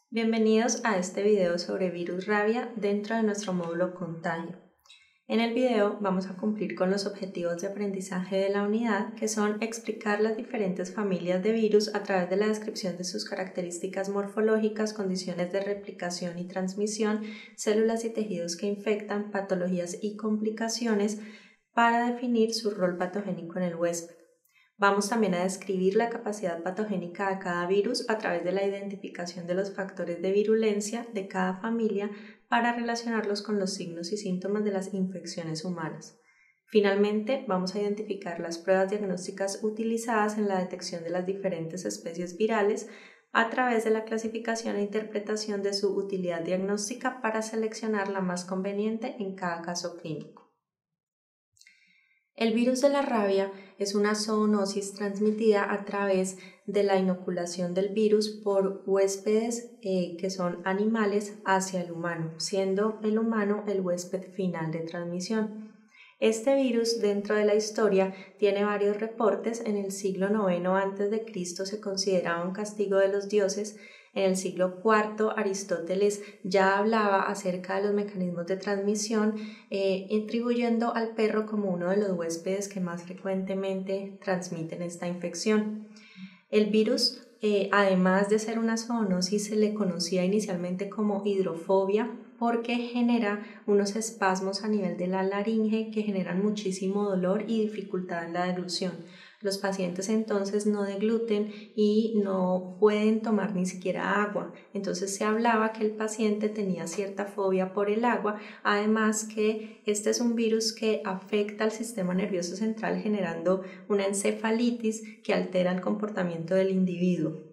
Bienvenidos a este video sobre virus rabia dentro de nuestro módulo Contagio. En el video vamos a cumplir con los objetivos de aprendizaje de la unidad, que son explicar las diferentes familias de virus a través de la descripción de sus características morfológicas, condiciones de replicación y transmisión, células y tejidos que infectan, patologías y complicaciones, para definir su rol patogénico en el huésped. Vamos también a describir la capacidad patogénica de cada virus a través de la identificación de los factores de virulencia de cada familia para relacionarlos con los signos y síntomas de las infecciones humanas. Finalmente, vamos a identificar las pruebas diagnósticas utilizadas en la detección de las diferentes especies virales a través de la clasificación e interpretación de su utilidad diagnóstica para seleccionar la más conveniente en cada caso clínico. El virus de la rabia es una zoonosis transmitida a través de la inoculación del virus por huéspedes que son animales hacia el humano, siendo el humano el huésped final de transmisión. Este virus dentro de la historia tiene varios reportes. En el siglo IX a.C. se consideraba un castigo de los dioses. En el siglo IV Aristóteles ya hablaba acerca de los mecanismos de transmisión, atribuyendo al perro como uno de los huéspedes que más frecuentemente transmiten esta infección. El virus, además de ser una zoonosis, se le conocía inicialmente como hidrofobia porque genera unos espasmos a nivel de la laringe que generan muchísimo dolor y dificultad en la deglución. Los pacientes entonces no degluten y no pueden tomar ni siquiera agua. Entonces se hablaba que el paciente tenía cierta fobia por el agua, además que este es un virus que afecta al sistema nervioso central generando una encefalitis que altera el comportamiento del individuo.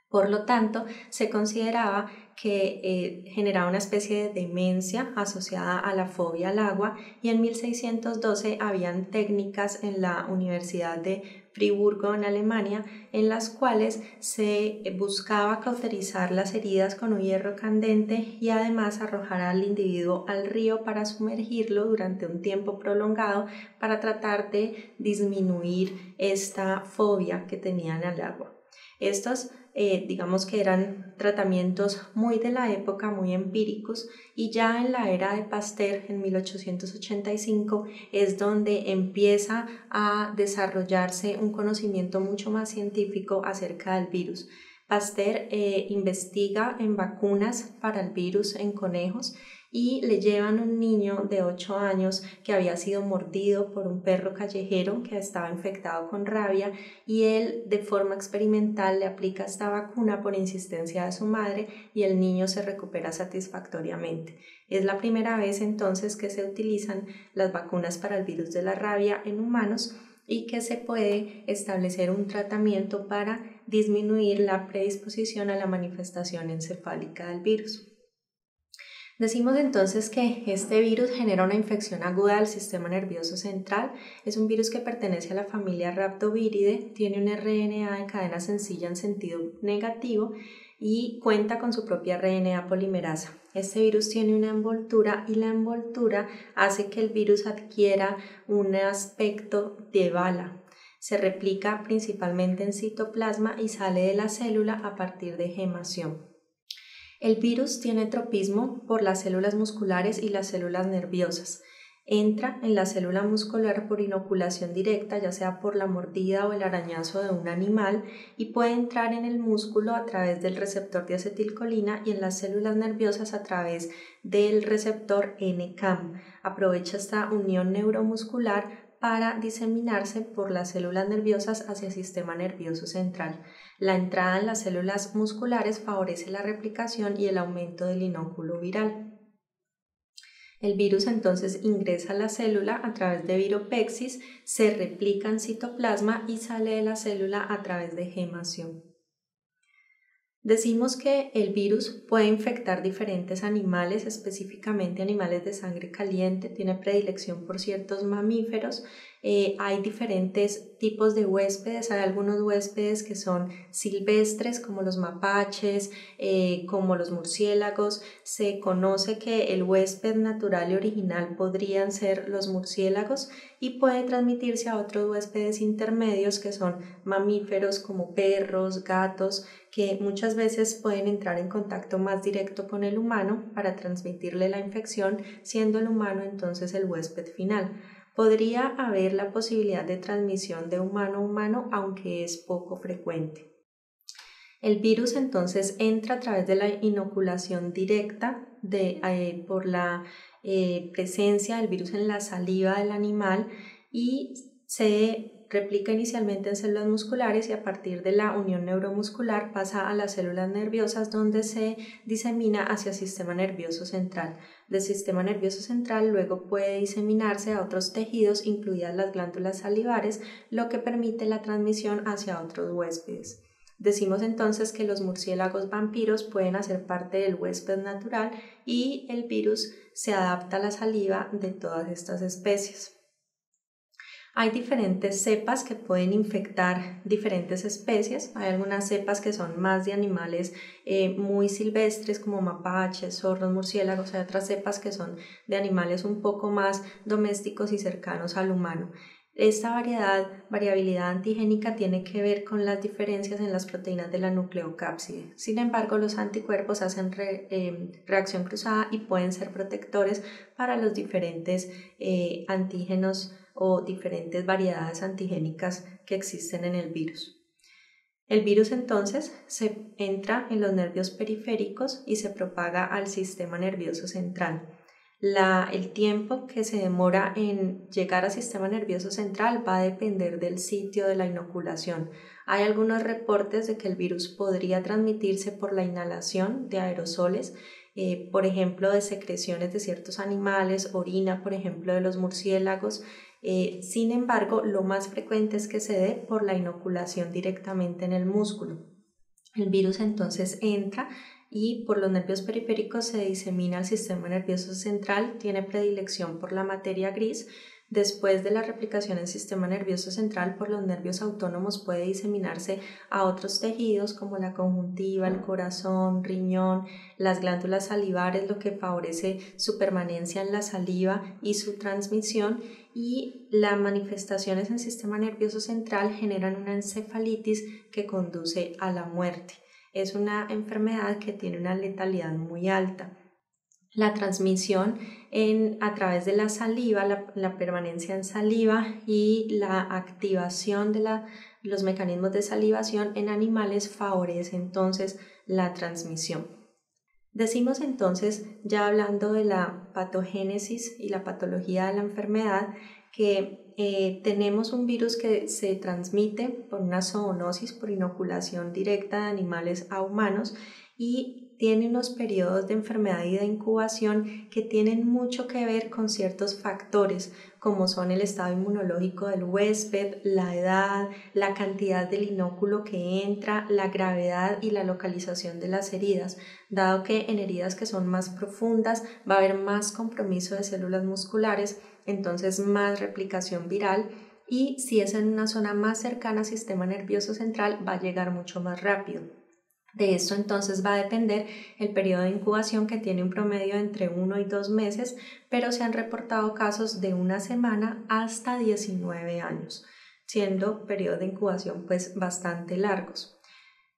Por lo tanto, se consideraba que generaba una especie de demencia asociada a la fobia al agua, y en 1612 habían técnicas en la Universidad de Friburgo en Alemania en las cuales se buscaba cauterizar las heridas con un hierro candente y además arrojar al individuo al río para sumergirlo durante un tiempo prolongado para tratar de disminuir esta fobia que tenían al agua. Estos digamos que eran tratamientos muy de la época, muy empíricos, y ya en la era de Pasteur, en 1885, es donde empieza a desarrollarse un conocimiento mucho más científico acerca del virus. Pasteur investiga en vacunas para el virus en conejos y le llevan un niño de 8 años que había sido mordido por un perro callejero que estaba infectado con rabia, y él de forma experimental le aplica esta vacuna por insistencia de su madre y el niño se recupera satisfactoriamente. Es la primera vez entonces que se utilizan las vacunas para el virus de la rabia en humanos y que se puede establecer un tratamiento para disminuir la predisposición a la manifestación encefálica del virus. Decimos entonces que este virus genera una infección aguda del sistema nervioso central. Es un virus que pertenece a la familia Rhabdoviridae, tiene un RNA de cadena sencilla en sentido negativo y cuenta con su propia RNA polimerasa. Este virus tiene una envoltura y la envoltura hace que el virus adquiera un aspecto de bala. Se replica principalmente en citoplasma y sale de la célula a partir de gemación. El virus tiene tropismo por las células musculares y las células nerviosas. Entra en la célula muscular por inoculación directa, ya sea por la mordida o el arañazo de un animal, y puede entrar en el músculo a través del receptor de acetilcolina y en las células nerviosas a través del receptor NCAM. Aprovecha esta unión neuromuscular para diseminarse por las células nerviosas hacia el sistema nervioso central. La entrada en las células musculares favorece la replicación y el aumento del inóculo viral. El virus entonces ingresa a la célula a través de viropexis, se replica en citoplasma y sale de la célula a través de gemación. Decimos que el virus puede infectar diferentes animales, específicamente animales de sangre caliente, tiene predilección por ciertos mamíferos. Hay diferentes tipos de huéspedes, hay algunos huéspedes que son silvestres como los mapaches, como los murciélagos. Se conoce que el huésped natural y original podrían ser los murciélagos y puede transmitirse a otros huéspedes intermedios que son mamíferos como perros, gatos, que muchas veces pueden entrar en contacto más directo con el humano para transmitirle la infección, siendo el humano entonces el huésped final. Podría haber la posibilidad de transmisión de humano a humano, aunque es poco frecuente. El virus entonces entra a través de la inoculación directa por la presencia del virus en la saliva del animal y se replica inicialmente en células musculares y a partir de la unión neuromuscular pasa a las células nerviosas donde se disemina hacia el sistema nervioso central. Del sistema nervioso central luego puede diseminarse a otros tejidos, incluidas las glándulas salivares, lo que permite la transmisión hacia otros huéspedes. Decimos entonces que los murciélagos vampiros pueden hacer parte del huésped natural y el virus se adapta a la saliva de todas estas especies. Hay diferentes cepas que pueden infectar diferentes especies. Hay algunas cepas que son más de animales muy silvestres como mapaches, zorros, murciélagos. Hay otras cepas que son de animales un poco más domésticos y cercanos al humano. Esta variabilidad antigénica tiene que ver con las diferencias en las proteínas de la nucleocápside. Sin embargo, los anticuerpos hacen reacción cruzada y pueden ser protectores para los diferentes antígenos o diferentes variedades antigénicas que existen en el virus. El virus entonces se entra en los nervios periféricos y se propaga al sistema nervioso central. El tiempo que se demora en llegar al sistema nervioso central va a depender del sitio de la inoculación. Hay algunos reportes de que el virus podría transmitirse por la inhalación de aerosoles, por ejemplo, de secreciones de ciertos animales, orina, por ejemplo, de los murciélagos. Sin embargo, lo más frecuente es que se dé por la inoculación directamente en el músculo. El virus entonces entra y por los nervios periféricos se disemina al sistema nervioso central, tiene predilección por la materia gris. Después de la replicación en el sistema nervioso central por los nervios autónomos puede diseminarse a otros tejidos como la conjuntiva, el corazón, riñón, las glándulas salivares, lo que favorece su permanencia en la saliva y su transmisión, y las manifestaciones en el sistema nervioso central generan una encefalitis que conduce a la muerte. Es una enfermedad que tiene una letalidad muy alta. La transmisión a través de la saliva, la permanencia en saliva y la activación de los mecanismos de salivación en animales favorece entonces la transmisión. Decimos entonces, ya hablando de la patogénesis y la patología de la enfermedad, que tenemos un virus que se transmite por una zoonosis, por inoculación directa de animales a humanos, y tiene unos periodos de enfermedad y de incubación que tienen mucho que ver con ciertos factores como son el estado inmunológico del huésped, la edad, la cantidad del inóculo que entra, la gravedad y la localización de las heridas, dado que en heridas que son más profundas va a haber más compromiso de células musculares, entonces más replicación viral, y si es en una zona más cercana al sistema nervioso central va a llegar mucho más rápido. De esto entonces va a depender el periodo de incubación, que tiene un promedio entre 1 y 2 meses, pero se han reportado casos de una semana hasta 19 años, siendo periodos de incubación pues bastante largos.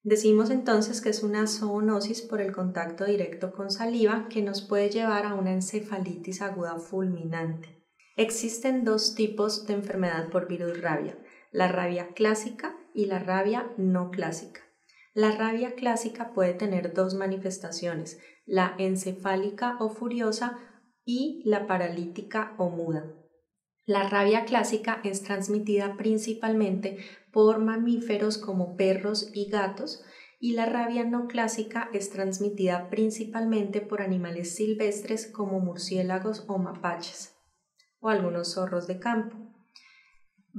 Decimos entonces que es una zoonosis por el contacto directo con saliva que nos puede llevar a una encefalitis aguda fulminante. Existen dos tipos de enfermedad por virus rabia, la rabia clásica y la rabia no clásica. La rabia clásica puede tener dos manifestaciones, la encefálica o furiosa y la paralítica o muda. La rabia clásica es transmitida principalmente por mamíferos como perros y gatos, y la rabia no clásica es transmitida principalmente por animales silvestres como murciélagos o mapaches o algunos zorros de campo.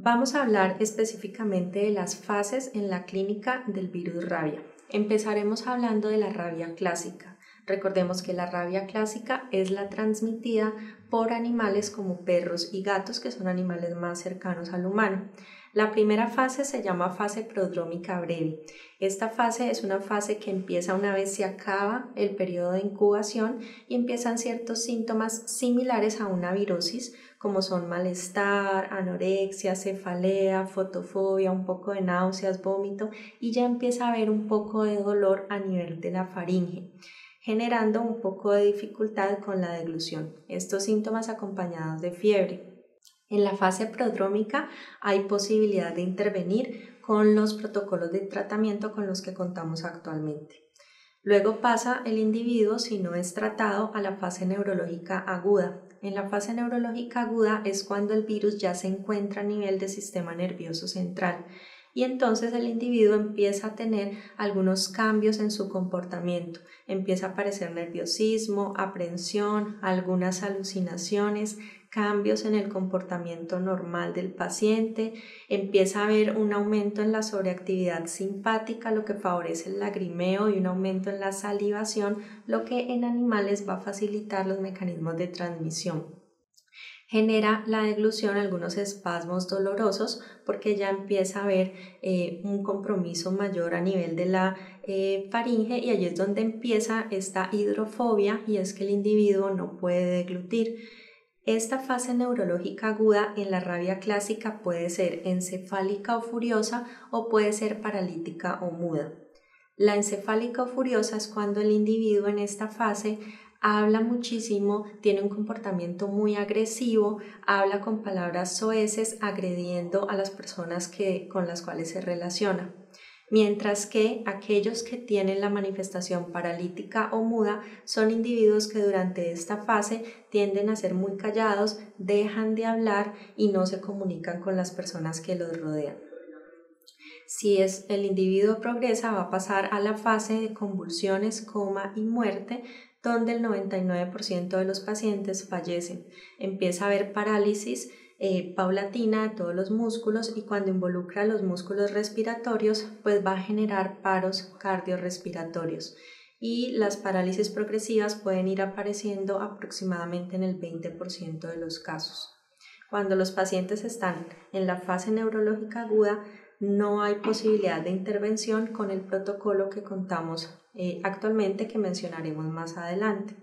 Vamos a hablar específicamente de las fases en la clínica del virus rabia. Empezaremos hablando de la rabia clásica. Recordemos que la rabia clásica es la transmitida por animales como perros y gatos, que son animales más cercanos al humano. La primera fase se llama fase prodrómica breve. Esta fase es una fase que empieza una vez se acaba el periodo de incubación y empiezan ciertos síntomas similares a una virosis, como son malestar, anorexia, cefalea, fotofobia, un poco de náuseas, vómito, y ya empieza a haber un poco de dolor a nivel de la faringe, generando un poco de dificultad con la deglución. Estos síntomas acompañados de fiebre. En la fase prodrómica hay posibilidad de intervenir con los protocolos de tratamiento con los que contamos actualmente. Luego pasa el individuo, si no es tratado, a la fase neurológica aguda. En la fase neurológica aguda es cuando el virus ya se encuentra a nivel del sistema nervioso central y entonces el individuo empieza a tener algunos cambios en su comportamiento. Empieza a aparecer nerviosismo, aprensión, algunas alucinaciones, cambios en el comportamiento normal del paciente, empieza a haber un aumento en la sobreactividad simpática, lo que favorece el lagrimeo, y un aumento en la salivación, lo que en animales va a facilitar los mecanismos de transmisión. Genera la deglución algunos espasmos dolorosos porque ya empieza a haber un compromiso mayor a nivel de la faringe, y allí es donde empieza esta hidrofobia, y es que el individuo no puede deglutir. Esta fase neurológica aguda en la rabia clásica puede ser encefálica o furiosa o puede ser paralítica o muda. La encefálica o furiosa es cuando el individuo en esta fase habla muchísimo, tiene un comportamiento muy agresivo, habla con palabras soeces, agrediendo a las personas con las cuales se relaciona. Mientras que aquellos que tienen la manifestación paralítica o muda son individuos que durante esta fase tienden a ser muy callados, dejan de hablar y no se comunican con las personas que los rodean. Si el individuo progresa, va a pasar a la fase de convulsiones, coma y muerte, donde el 99% de los pacientes fallecen. Empieza a haber parálisis paulatina de todos los músculos, y cuando involucra los músculos respiratorios, pues va a generar paros cardiorrespiratorios, y las parálisis progresivas pueden ir apareciendo aproximadamente en el 20% de los casos. Cuando los pacientes están en la fase neurológica aguda, no hay posibilidad de intervención con el protocolo que contamos actualmente, que mencionaremos más adelante.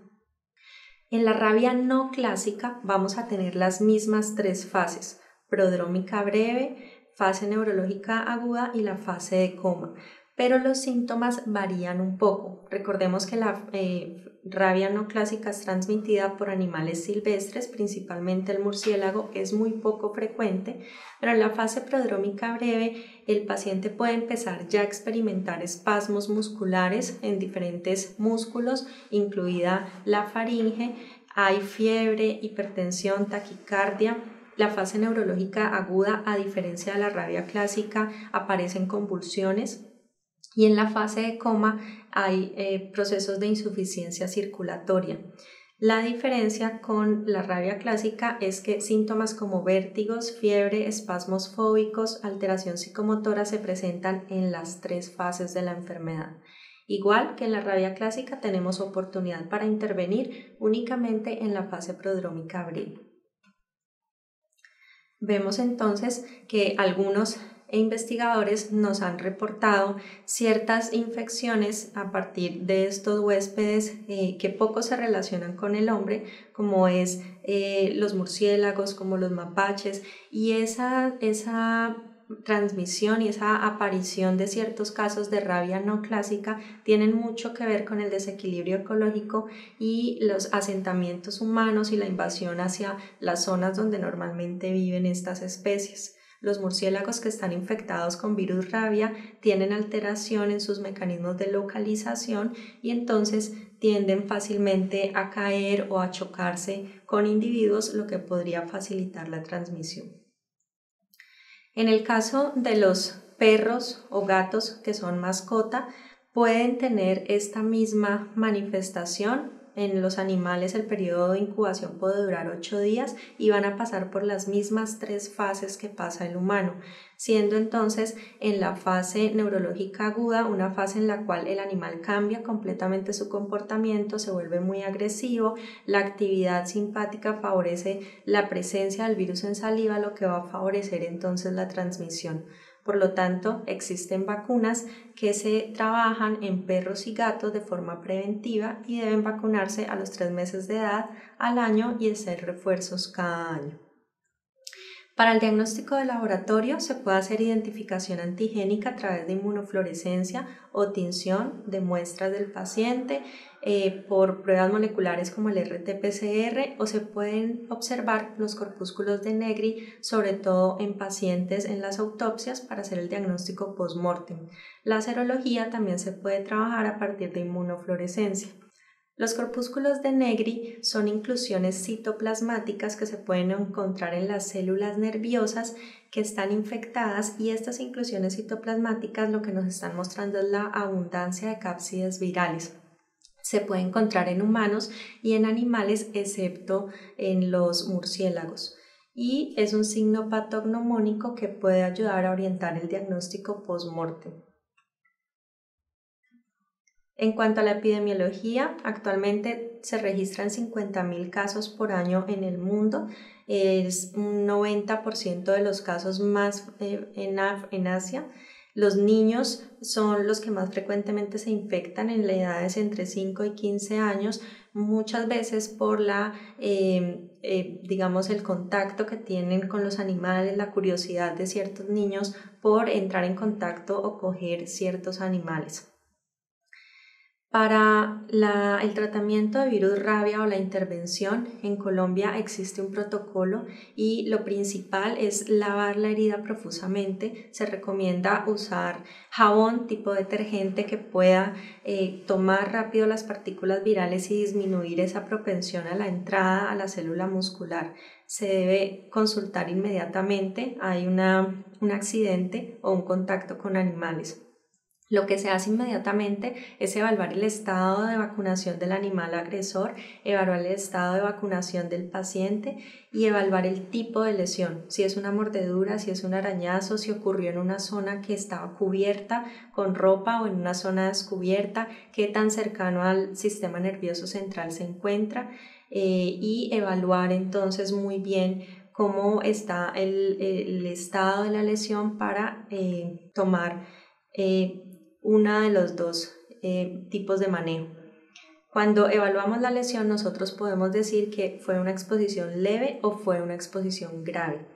En la rabia no clásica vamos a tener las mismas tres fases: prodrómica breve, fase neurológica aguda y la fase de coma, pero los síntomas varían un poco. Recordemos que la rabia no clásica es transmitida por animales silvestres, principalmente el murciélago, es muy poco frecuente, pero en la fase prodrómica breve el paciente puede empezar ya a experimentar espasmos musculares en diferentes músculos, incluida la faringe, hay fiebre, hipertensión, taquicardia. La fase neurológica aguda, a diferencia de la rabia clásica, aparecen convulsiones, y en la fase de coma hay procesos de insuficiencia circulatoria. La diferencia con la rabia clásica es que síntomas como vértigos, fiebre, espasmos fóbicos, alteración psicomotora se presentan en las tres fases de la enfermedad. Igual que en la rabia clásica, tenemos oportunidad para intervenir únicamente en la fase prodrómica breve. Vemos entonces que algunos investigadores nos han reportado ciertas infecciones a partir de estos huéspedes que poco se relacionan con el hombre, como es los murciélagos, como los mapaches, y esa transmisión y esa aparición de ciertos casos de rabia no clásica tienen mucho que ver con el desequilibrio ecológico y los asentamientos humanos y la invasión hacia las zonas donde normalmente viven estas especies. Los murciélagos que están infectados con virus rabia tienen alteración en sus mecanismos de localización, y entonces tienden fácilmente a caer o a chocarse con individuos, lo que podría facilitar la transmisión. En el caso de los perros o gatos que son mascota, pueden tener esta misma manifestación, en los animales el periodo de incubación puede durar 8 días y van a pasar por las mismas 3 fases que pasa el humano, siendo entonces en la fase neurológica aguda una fase en la cual el animal cambia completamente su comportamiento, se vuelve muy agresivo, la actividad simpática favorece la presencia del virus en saliva, lo que va a favorecer entonces la transmisión. Por lo tanto, existen vacunas que se trabajan en perros y gatos de forma preventiva y deben vacunarse a los 3 meses de edad, al año y hacer refuerzos cada año. Para el diagnóstico de laboratorio se puede hacer identificación antigénica a través de inmunofluorescencia o tinción de muestras del paciente por pruebas moleculares como el RT-PCR, o se pueden observar los corpúsculos de Negri, sobre todo en pacientes en las autopsias para hacer el diagnóstico post-mortem. La serología también se puede trabajar a partir de inmunofluorescencia. Los corpúsculos de Negri son inclusiones citoplasmáticas que se pueden encontrar en las células nerviosas que están infectadas, y estas inclusiones citoplasmáticas lo que nos están mostrando es la abundancia de cápsides virales. Se puede encontrar en humanos y en animales excepto en los murciélagos, y es un signo patognomónico que puede ayudar a orientar el diagnóstico post-mortem. En cuanto a la epidemiología, actualmente se registran 50.000 casos por año en el mundo. Es un 90% de los casos más en Asia. Los niños son los que más frecuentemente se infectan en las edades entre 5 y 15 años, muchas veces por el contacto que tienen con los animales, la curiosidad de ciertos niños por entrar en contacto o coger ciertos animales. Para el tratamiento de virus rabia o la intervención, en Colombia existe un protocolo y lo principal es lavar la herida profusamente. Se recomienda usar jabón tipo detergente que pueda tomar rápido las partículas virales y disminuir esa propensión a la entrada a la célula muscular. Se debe consultar inmediatamente, hay un accidente o un contacto con animales. Lo que se hace inmediatamente es evaluar el estado de vacunación del animal agresor, evaluar el estado de vacunación del paciente y evaluar el tipo de lesión, si es una mordedura, si es un arañazo, si ocurrió en una zona que estaba cubierta con ropa o en una zona descubierta, qué tan cercano al sistema nervioso central se encuentra, y evaluar entonces muy bien cómo está el estado de la lesión para tomar uno de los dos tipos de manejo. Cuando evaluamos la lesión, nosotros podemos decir que fue una exposición leve o fue una exposición grave.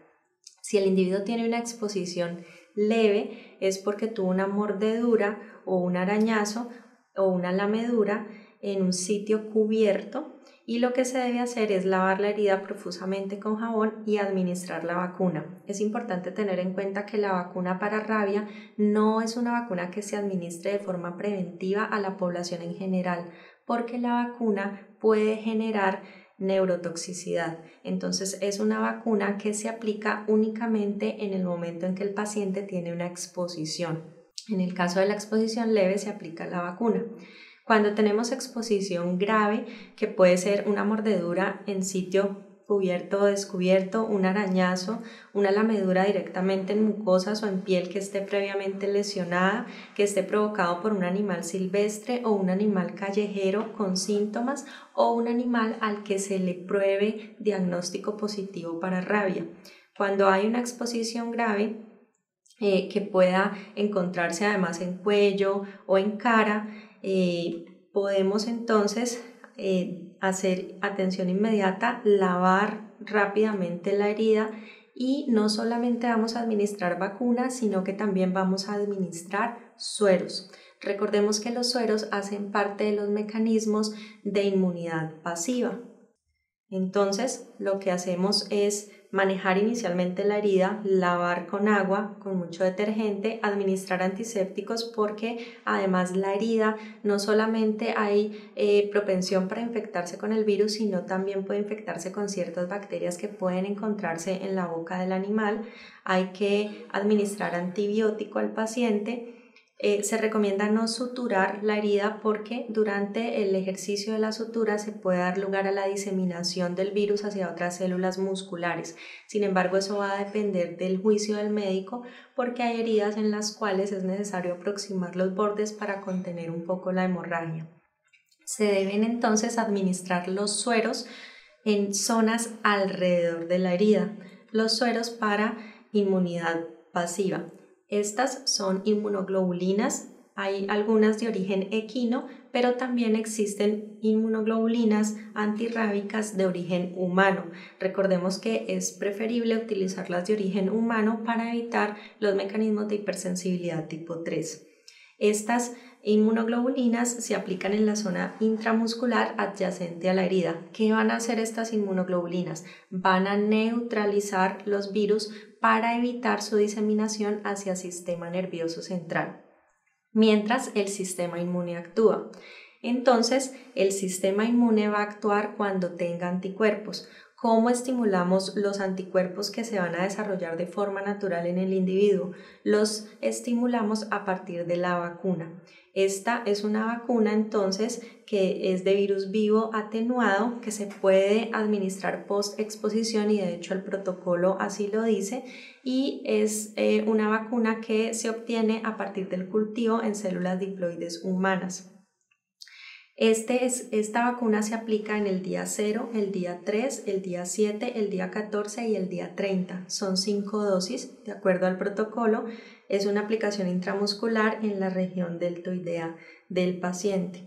Si el individuo tiene una exposición leve, es porque tuvo una mordedura o un arañazo o una lamedura en un sitio cubierto, y lo que se debe hacer es lavar la herida profusamente con jabón y administrar la vacuna. Es importante tener en cuenta que la vacuna para rabia no es una vacuna que se administre de forma preventiva a la población en general, porque la vacuna puede generar neurotoxicidad. Entonces es una vacuna que se aplica únicamente en el momento en que el paciente tiene una exposición. En el caso de la exposición leve se aplica la vacuna. Cuando tenemos exposición grave, que puede ser una mordedura en sitio cubierto o descubierto, un arañazo, una lamedura directamente en mucosas o en piel que esté previamente lesionada, que esté provocado por un animal silvestre o un animal callejero con síntomas, o un animal al que se le pruebe diagnóstico positivo para rabia. Cuando hay una exposición grave, que pueda encontrarse además en cuello o en cara, podemos entonces hacer atención inmediata, lavar rápidamente la herida, y no solamente vamos a administrar vacunas, sino que también vamos a administrar sueros. Recordemos que los sueros hacen parte de los mecanismos de inmunidad pasiva. Entonces, lo que hacemos es manejar inicialmente la herida, lavar con agua, con mucho detergente, administrar antisépticos, porque además la herida no solamente hay propensión para infectarse con el virus, sino también puede infectarse con ciertas bacterias que pueden encontrarse en la boca del animal. Hay que administrar antibiótico al paciente. Se recomienda no suturar la herida porque durante el ejercicio de la sutura se puede dar lugar a la diseminación del virus hacia otras células musculares. Sin embargo, eso va a depender del juicio del médico porque hay heridas en las cuales es necesario aproximar los bordes para contener un poco la hemorragia. Se deben entonces administrar los sueros en zonas alrededor de la herida, los sueros para inmunidad pasiva. Estas son inmunoglobulinas, hay algunas de origen equino, pero también existen inmunoglobulinas antirrábicas de origen humano. Recordemos que es preferible utilizarlas de origen humano para evitar los mecanismos de hipersensibilidad tipo 3. Estas inmunoglobulinas se aplican en la zona intramuscular adyacente a la herida. ¿Qué van a hacer estas inmunoglobulinas? Van a neutralizar los virus para evitar su diseminación hacia el sistema nervioso central, mientras el sistema inmune actúa. Entonces, el sistema inmune va a actuar cuando tenga anticuerpos. ¿Cómo estimulamos los anticuerpos que se van a desarrollar de forma natural en el individuo? Los estimulamos a partir de la vacuna. Esta es una vacuna entonces que es de virus vivo atenuado que se puede administrar post exposición y de hecho el protocolo así lo dice y es una vacuna que se obtiene a partir del cultivo en células diploides humanas. Esta vacuna se aplica en el día 0, el día 3, el día 7, el día 14 y el día 30. Son 5 dosis, de acuerdo al protocolo. Es una aplicación intramuscular en la región deltoidea del paciente.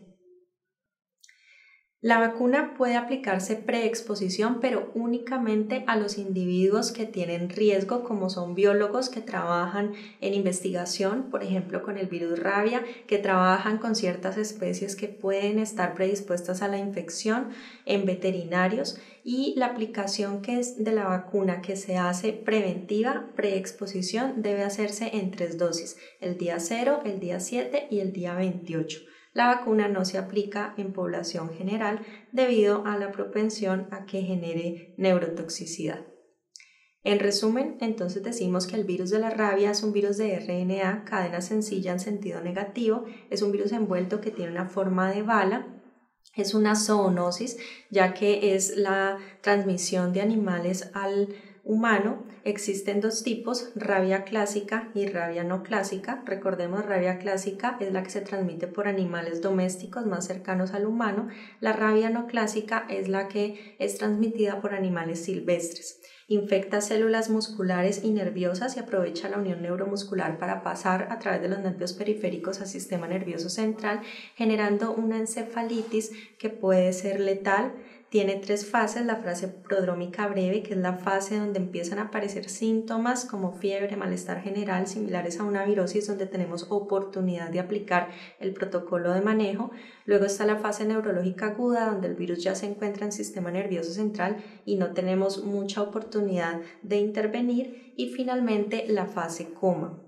La vacuna puede aplicarse preexposición, pero únicamente a los individuos que tienen riesgo, como son biólogos que trabajan en investigación, por ejemplo con el virus rabia, que trabajan con ciertas especies que pueden estar predispuestas a la infección, en veterinarios, y la aplicación que es de la vacuna que se hace preventiva, preexposición, debe hacerse en 3 dosis, el día 0, el día 7 y el día 28. La vacuna no se aplica en población general debido a la propensión a que genere neurotoxicidad. En resumen, entonces decimos que el virus de la rabia es un virus de RNA, cadena sencilla en sentido negativo, es un virus envuelto que tiene una forma de bala, es una zoonosis, ya que es la transmisión de animales al humano. Existen 2 tipos, rabia clásica y rabia no clásica. Recordemos, rabia clásica es la que se transmite por animales domésticos más cercanos al humano. La rabia no clásica es la que es transmitida por animales silvestres. Infecta células musculares y nerviosas y aprovecha la unión neuromuscular para pasar a través de los nervios periféricos al sistema nervioso central, generando una encefalitis que puede ser letal. Tiene 3 fases, la fase prodrómica breve, que es la fase donde empiezan a aparecer síntomas como fiebre, malestar general, similares a una virosis, donde tenemos oportunidad de aplicar el protocolo de manejo. Luego está la fase neurológica aguda, donde el virus ya se encuentra en el sistema nervioso central y no tenemos mucha oportunidad de intervenir. Y finalmente la fase coma.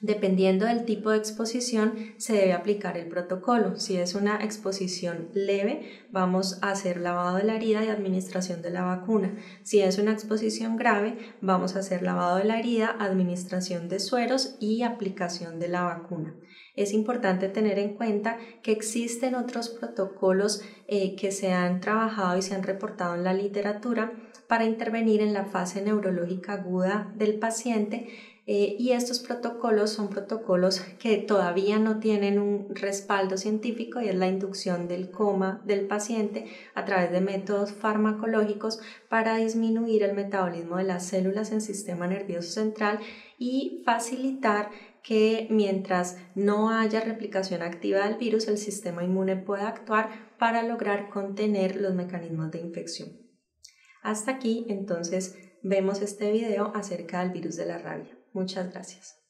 Dependiendo del tipo de exposición, se debe aplicar el protocolo. Si es una exposición leve, vamos a hacer lavado de la herida y administración de la vacuna. Si es una exposición grave, vamos a hacer lavado de la herida, administración de sueros y aplicación de la vacuna. Es importante tener en cuenta que existen otros protocolos que se han trabajado y se han reportado en la literatura para intervenir en la fase neurológica aguda del paciente. Y estos protocolos son protocolos que todavía no tienen un respaldo científico y es la inducción del coma del paciente a través de métodos farmacológicos para disminuir el metabolismo de las células en el sistema nervioso central y facilitar que mientras no haya replicación activa del virus, el sistema inmune pueda actuar para lograr contener los mecanismos de infección. Hasta aquí entonces vemos este video acerca del virus de la rabia. Muchas gracias.